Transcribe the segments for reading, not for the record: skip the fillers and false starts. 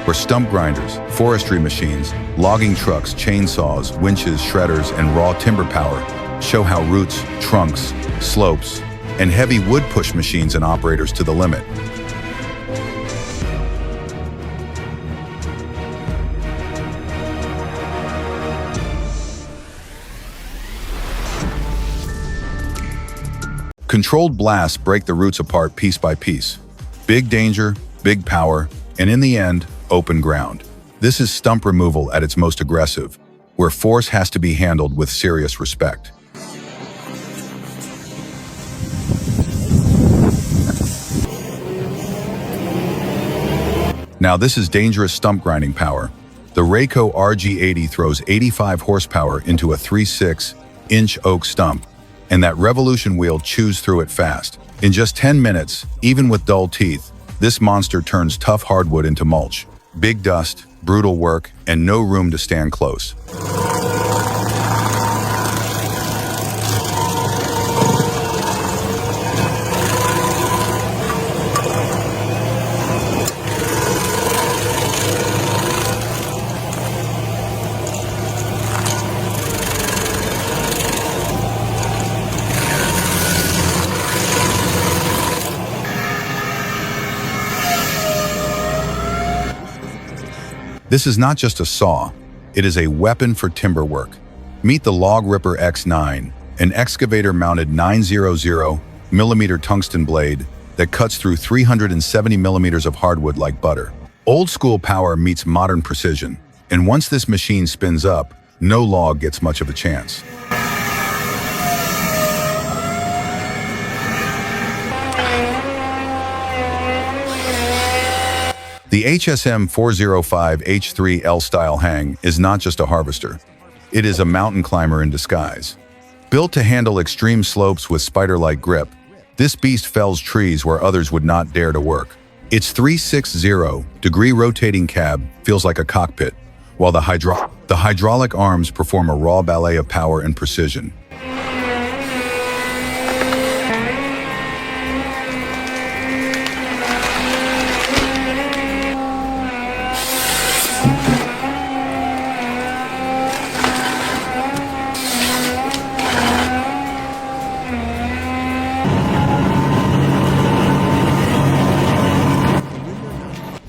where stump grinders, forestry machines, logging trucks, chainsaws, winches, shredders, and raw timber power show how roots, trunks, slopes, and heavy wood push machines and operators to the limit. Controlled blasts break the roots apart piece by piece. Big danger, big power, and in the end, open ground. This is stump removal at its most aggressive, where force has to be handled with serious respect. Now this is dangerous stump grinding power. The Rayco RG80 throws 85 horsepower into a 3/6-inch oak stump, and that revolution wheel chews through it fast. In just 10 minutes, even with dull teeth, this monster turns tough hardwood into mulch. Big dust, brutal work, and no room to stand close. This is not just a saw, it is a weapon for timber work. Meet the Log Ripper X9, an excavator-mounted 900mm tungsten blade that cuts through 370 millimeters of hardwood like butter. Old-school power meets modern precision, and once this machine spins up, no log gets much of a chance. The HSM 405 H3L style hang is not just a harvester. It is a mountain climber in disguise. Built to handle extreme slopes with spider-like grip, this beast fells trees where others would not dare to work. Its 360-degree rotating cab feels like a cockpit, while the hydraulic arms perform a raw ballet of power and precision.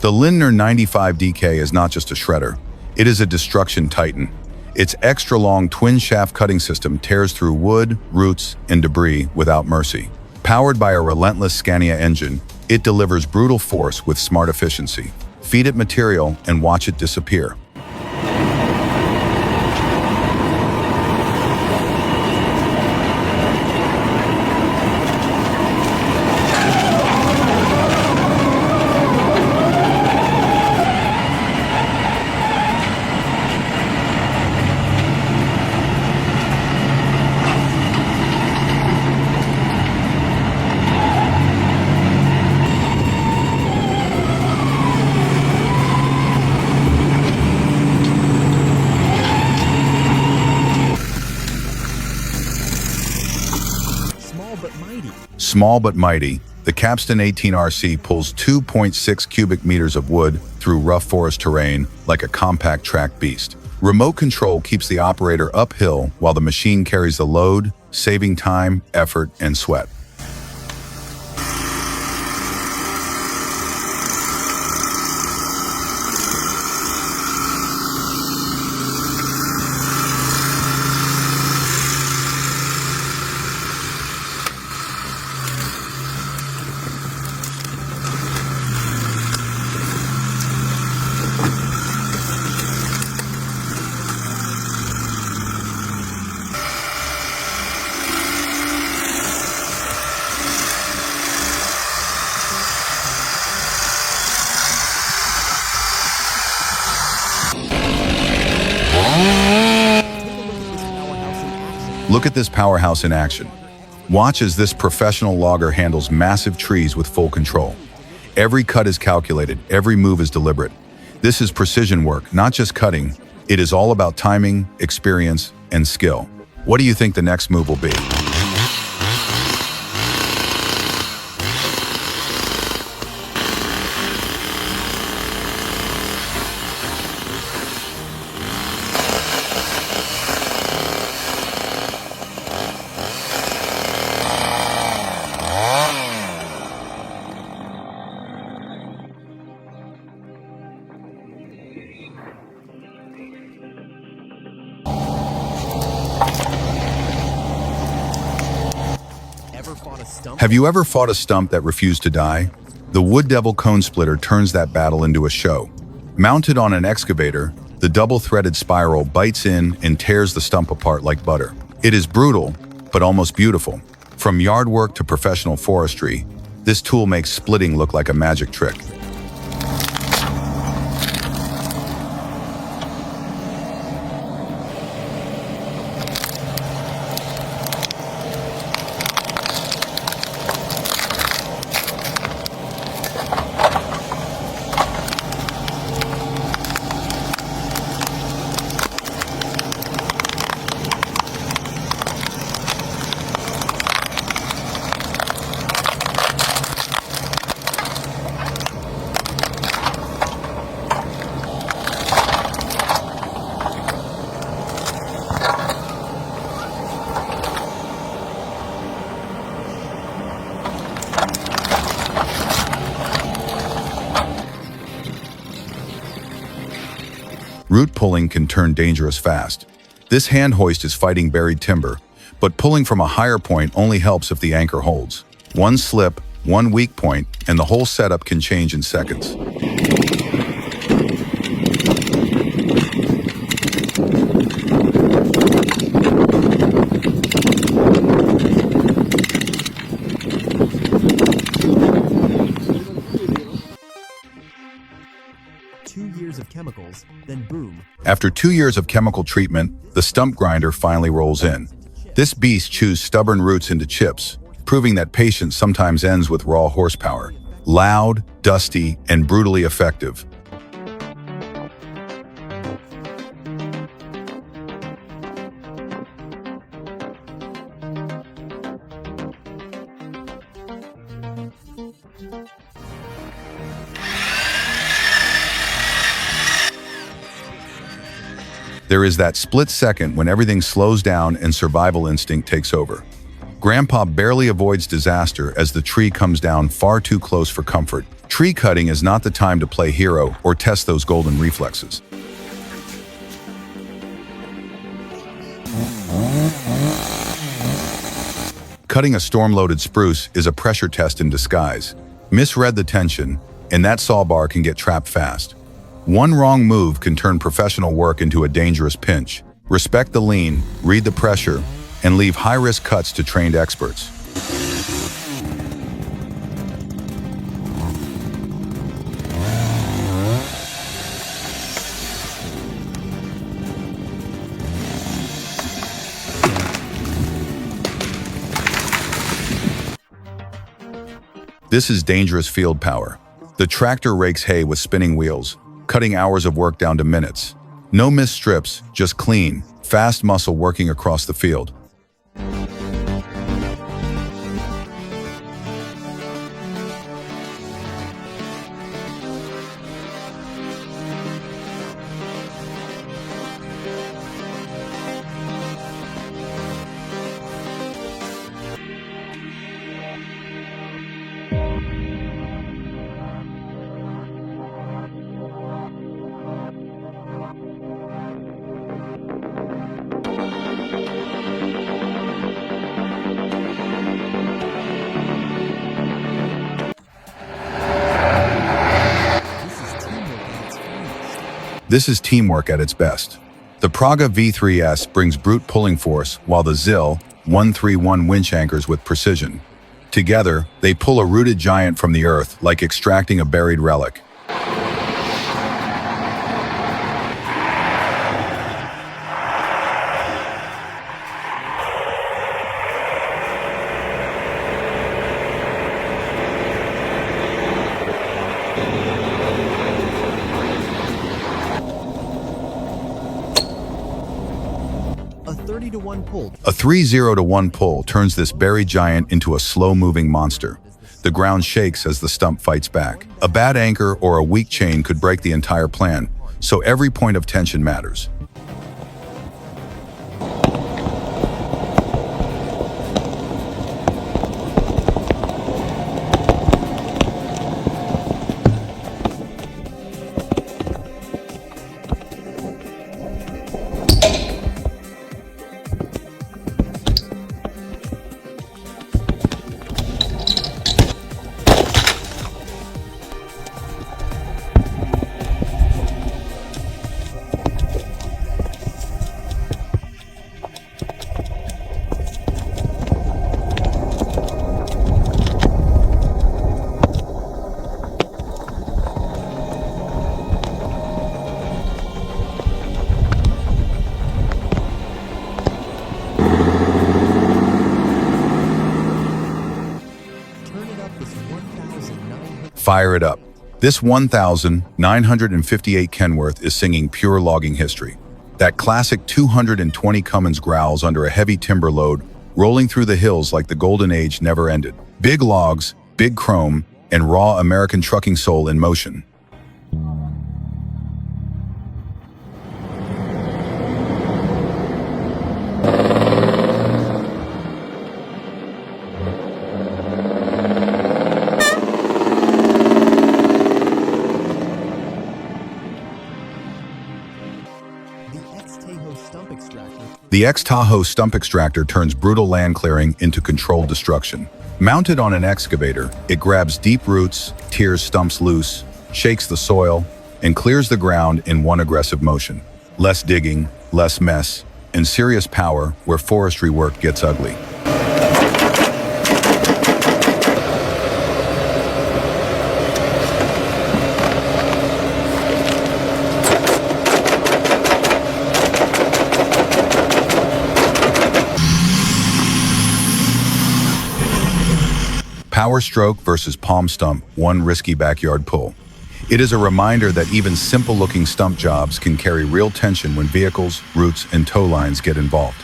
The Lindner 95DK is not just a shredder, it is a destruction titan. Its extra-long twin-shaft cutting system tears through wood, roots, and debris without mercy. Powered by a relentless Scania engine, it delivers brutal force with smart efficiency. Feed it material and watch it disappear. Small but mighty, the Capstan 18RC pulls 2.6 cubic meters of wood through rough forest terrain like a compact track beast. Remote control keeps the operator uphill while the machine carries the load, saving time, effort, and sweat. Look at this powerhouse in action. Watch as this professional logger handles massive trees with full control. Every cut is calculated, every move is deliberate. This is precision work, not just cutting. It is all about timing, experience, and skill. What do you think the next move will be? Have you ever fought a stump that refused to die? The Wood Devil cone splitter turns that battle into a show. Mounted on an excavator, the double-threaded spiral bites in and tears the stump apart like butter. It is brutal, but almost beautiful. From yard work to professional forestry, this tool makes splitting look like a magic trick. Root pulling can turn dangerous fast. This hand hoist is fighting buried timber, but pulling from a higher point only helps if the anchor holds. One slip, one weak point, and the whole setup can change in seconds. Of chemicals, then boom. After 2 years of chemical treatment, the stump grinder finally rolls in. This beast chews stubborn roots into chips, proving that patience sometimes ends with raw horsepower. Loud, dusty, and brutally effective. There is that split second when everything slows down and survival instinct takes over. Grandpa barely avoids disaster as the tree comes down far too close for comfort. Tree cutting is not the time to play hero or test those golden reflexes. Cutting a storm-loaded spruce is a pressure test in disguise. Misread the tension, and that saw bar can get trapped fast. One wrong move can turn professional work into a dangerous pinch. Respect the lean, read the pressure, and leave high-risk cuts to trained experts. This is dangerous field power. The tractor rakes hay with spinning wheels, cutting hours of work down to minutes. No missed strips, just clean, fast muscle working across the field. This is teamwork at its best. The Praga V3S brings brute pulling force while the ZIL 131 winch anchors with precision. Together, they pull a rooted giant from the earth like extracting a buried relic. A 3-0-1 pull turns this buried giant into a slow-moving monster. The ground shakes as the stump fights back. A bad anchor or a weak chain could break the entire plan, so every point of tension matters. up this 1,900. Fire it up. This 1,958 Kenworth is singing pure logging history. That classic 220 Cummins growls under a heavy timber load, rolling through the hills like the golden age never ended. Big logs, big chrome, and raw American trucking soul in motion. The X-Tahoe stump extractor turns brutal land clearing into controlled destruction. Mounted on an excavator, it grabs deep roots, tears stumps loose, shakes the soil, and clears the ground in one aggressive motion. Less digging, less mess, and serious power where forestry work gets ugly. Power stroke versus palm stump, one risky backyard pull. It is a reminder that even simple-looking stump jobs can carry real tension when vehicles, roots, and tow lines get involved.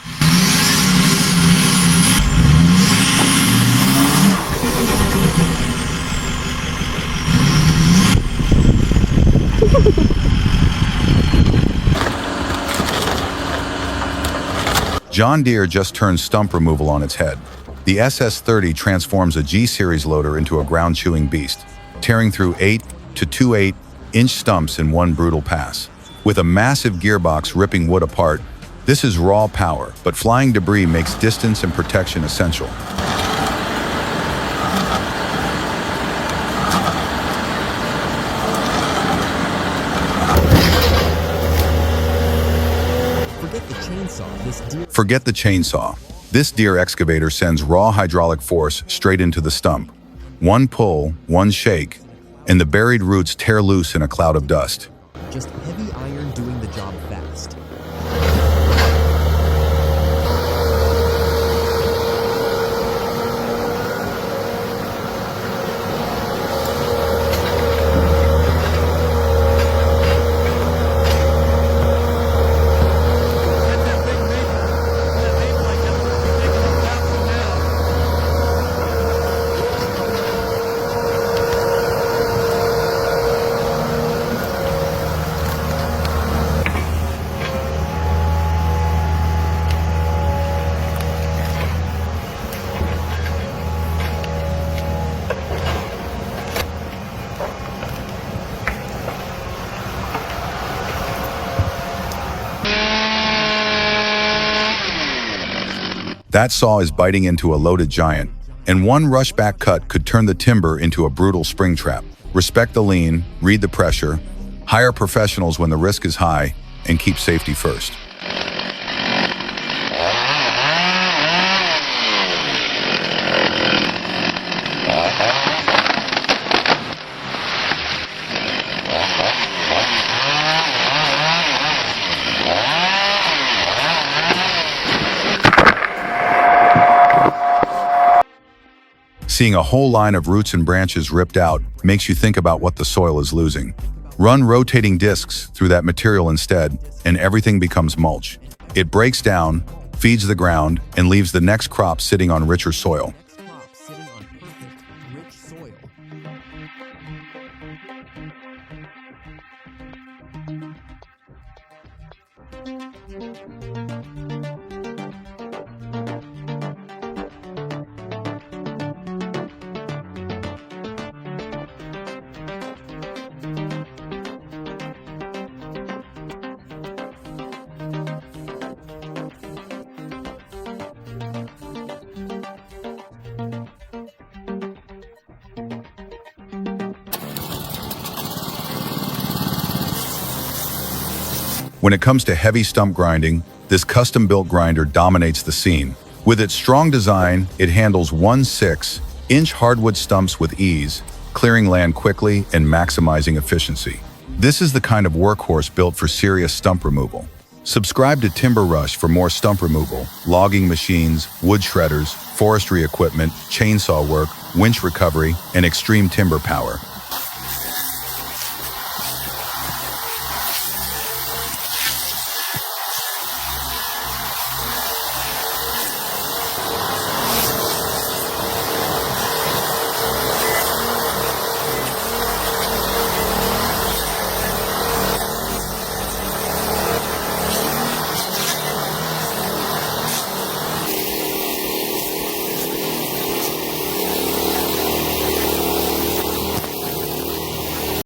John Deere just turned stump removal on its head. The SS30 transforms a G-series loader into a ground-chewing beast, tearing through 8 to 2.8-inch stumps in one brutal pass. With a massive gearbox ripping wood apart, this is raw power, but flying debris makes distance and protection essential. Forget the chainsaw. This Deere excavator sends raw hydraulic force straight into the stump. One pull, one shake, and the buried roots tear loose in a cloud of dust. Just heavy iron doing the job fast. That saw is biting into a loaded giant, and one rushback cut could turn the timber into a brutal spring trap. Respect the lean, read the pressure, hire professionals when the risk is high, and keep safety first. Seeing a whole line of roots and branches ripped out makes you think about what the soil is losing. Run rotating discs through that material instead, and everything becomes mulch. It breaks down, feeds the ground, and leaves the next crop sitting on richer soil. When it comes to heavy stump grinding, this custom-built grinder dominates the scene. With its strong design, it handles 1/6-inch hardwood stumps with ease, clearing land quickly and maximizing efficiency. This is the kind of workhorse built for serious stump removal. Subscribe to Timber Rush for more stump removal, logging machines, wood shredders, forestry equipment, chainsaw work, winch recovery, and extreme timber power.